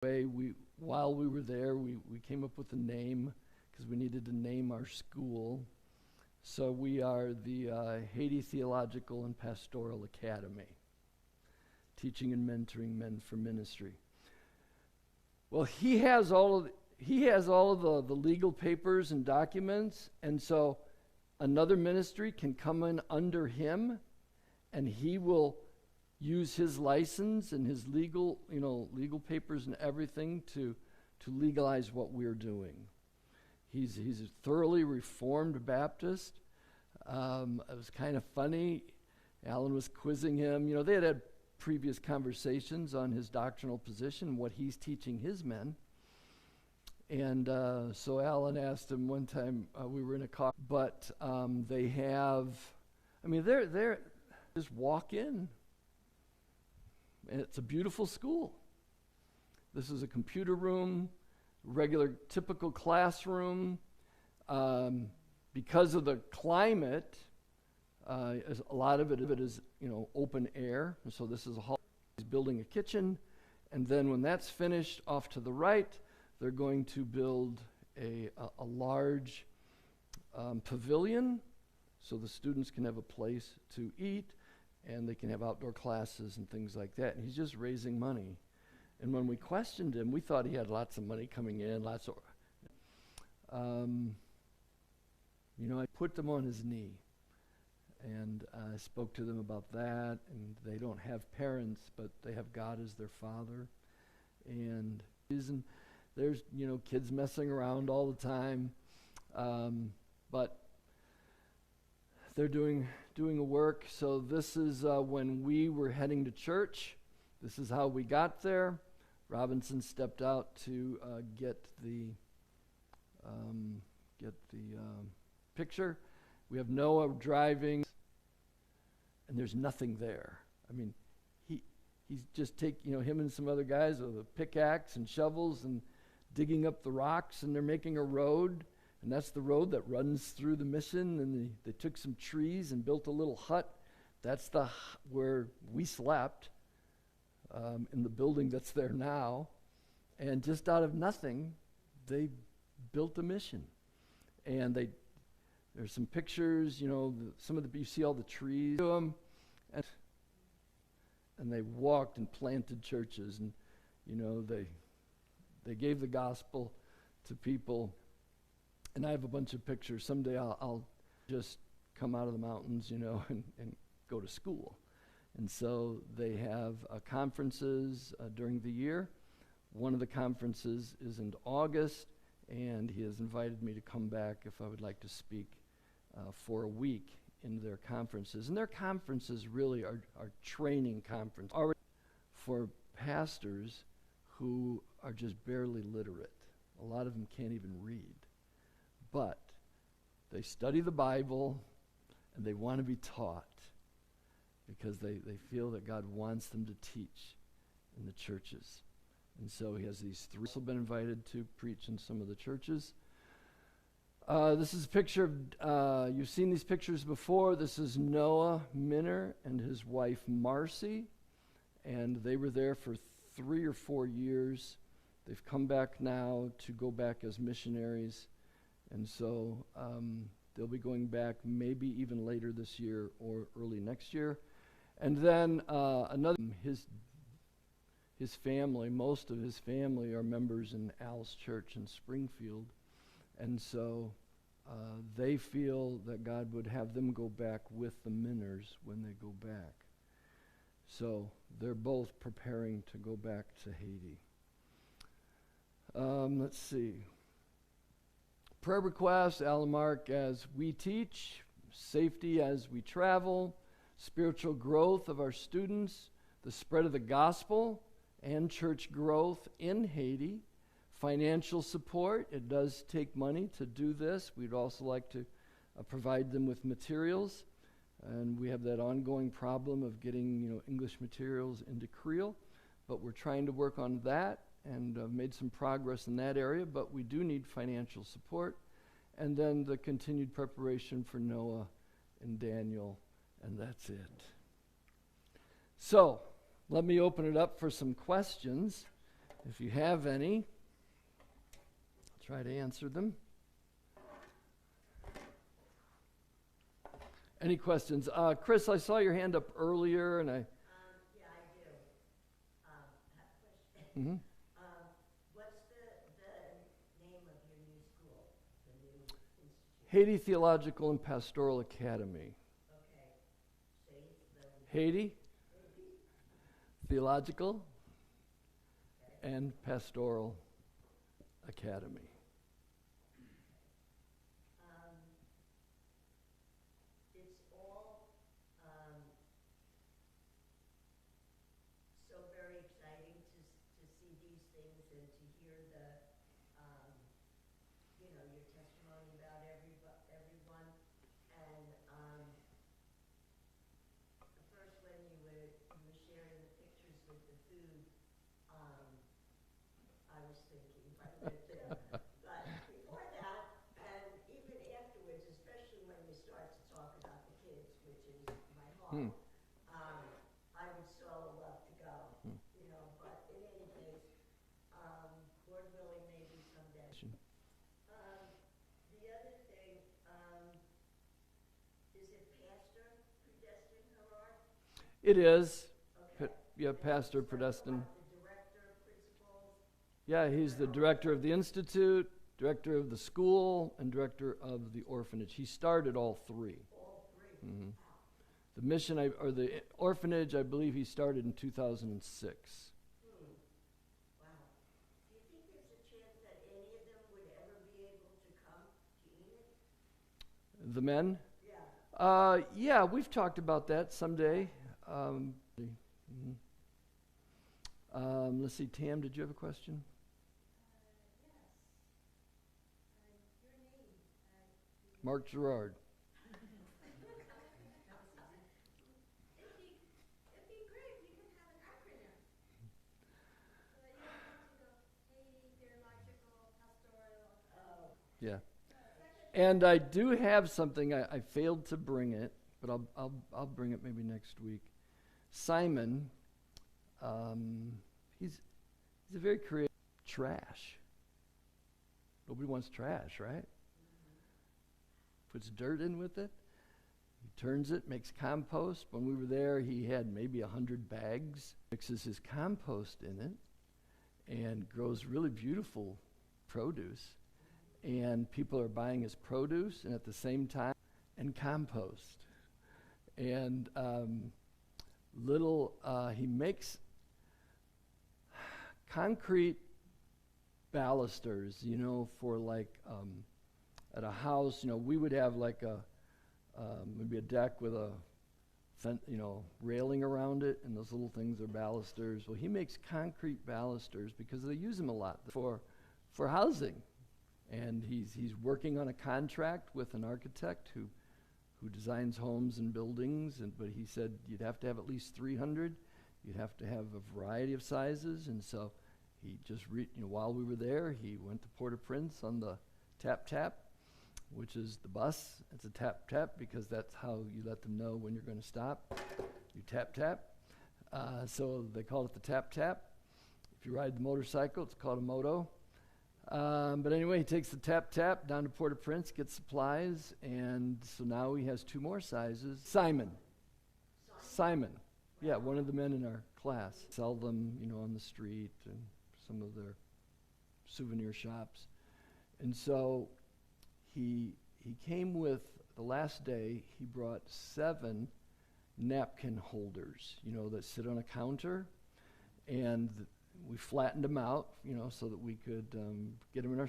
While we were there, we came up with a name because we needed to name our school. So we are the Haiti Theological and Pastoral Academy, teaching and mentoring men for ministry. Well, he has all of the legal papers and documents, and so another ministry can come in under him, and he will use his license and his legal papers and everything to legalize what we're doing. He's a thoroughly Reformed Baptist. It was kind of funny. Alan was quizzing him. They had previous conversations on his doctrinal position, what he's teaching his men. And so Alan asked him one time, we were in a car, but they're just walk in. And it's a beautiful school. This is a computer room, regular, typical classroom. Because of the climate, a lot of it is, open air. And so this is a hall. He's building a kitchen. And then when that's finished, off to the right, they're going to build a large pavilion so the students can have a place to eat, and they can have outdoor classes and things like that. And he's just raising money. And when we questioned him, we thought he had lots of money coming in, I put them on his knee, and I spoke to them about that, and they don't have parents, but they have God as their father. And there's, kids messing around all the time, but they're doing a work. So this is when we were heading to church. This is how we got there. Robinson stepped out to get the picture. We have Noah driving, and there's nothing there. He's just him and some other guys with a pickaxe and shovels and digging up the rocks, and they're making a road. And that's the road that runs through the mission, and they took some trees and built a little hut. That's where we slept, in the building that's there now. And just out of nothing, they built a mission. And there's some pictures, you see all the trees. And they walked and planted churches, and, they gave the gospel to people. And I have a bunch of pictures. Someday I'll just come out of the mountains, and go to school. And so they have conferences during the year. One of the conferences is in August, and he has invited me to come back if I would like to speak for a week in their conferences. And their conferences really are training conferences for pastors who are just barely literate. A lot of them can't even read. But they study the Bible, and they want to be taught because they feel that God wants them to teach in the churches. And so he has these three. Also been invited to preach in some of the churches. This is a picture of, you've seen these pictures before. This is Noah Minner and his wife Marcy, and they were there for 3 or 4 years. They've come back now to go back as missionaries. And so they'll be going back maybe even later this year or early next year. And then his family, most of his family are members in Al's church in Springfield. And so they feel that God would have them go back with the Minners when they go back. So they're both preparing to go back to Haiti. Let's see. Prayer requests, Alamark as we teach, safety as we travel, spiritual growth of our students, the spread of the gospel and church growth in Haiti, financial support. It does take money to do this. We'd also like to provide them with materials, and we have that ongoing problem of getting English materials into Creole, but we're trying to work on that and made some progress in that area, but we do need financial support. And then the continued preparation for Noah and Daniel, and that's it. So let me open it up for some questions. If you have any, I'll try to answer them. Any questions? Chris, I saw your hand up earlier, and I... Yeah, I do. Have a question. Mm-hmm. What's the name of your new school, the new institute? Haiti Theological and Pastoral Academy. Okay. Haiti Theological and Pastoral Academy. It's all so very exciting to see these things and to hear the, your testimony about everyone. And first when you were sharing the pictures with the food, I was thinking, I lived there. But before that, and even afterwards, especially when you start to talk about the kids, which is my heart, I would so love to go, but in any case, Lord willing, maybe someday. The other thing, is it pastor predestined, Gerard? It is. Okay. Yeah, Pastor Predestined. The director, principals? Yeah, he's the director of the institute, director of the school, and director of the orphanage. He started all three. All three? Mm-hmm. Wow. The mission, or the orphanage, I believe he started in 2006. Wow. Do you think there's a chance that any of them would ever be able to come to Enid? The men? Yeah. Yeah, we've talked about that someday. Let's see, Tam, did you have a question? Yes. Your name? Mark Gerard. It'd be great if you could have an acronym. So that you don't have to go, Haiti Theological Pastoral. Yeah. And I do have something. I failed to bring it, but I'll bring it maybe next week. Simon, he's a very creative. Trash. Nobody wants trash, right? Puts dirt in with it. He turns it, makes compost. When we were there, he had maybe 100 bags. Mixes his compost in it and grows really beautiful produce. And people are buying his produce and at the same time, and compost. And he makes concrete balusters, for like at a house, we would have like maybe a deck with a railing around it, and those little things are balusters. Well, he makes concrete balusters because they use them a lot for housing. And he's working on a contract with an architect who designs homes and buildings, but he said you'd have to have at least 300. You'd have to have a variety of sizes, and so he just while we were there, he went to Port-au-Prince on the tap, which is the bus. It's a tap because that's how you let them know when you're going to stop. You tap. So they call it the tap. If you ride the motorcycle, it's called a moto. But anyway, he takes the tap down to Port-au-Prince, gets supplies, and so now he has 2 more sizes. Simon. Yeah, one of the men in our class. Sell them, on the street and some of their souvenir shops. And so he came with, the last day, he brought 7 napkin holders, that sit on a counter, and we flattened them out, so that we could get them in our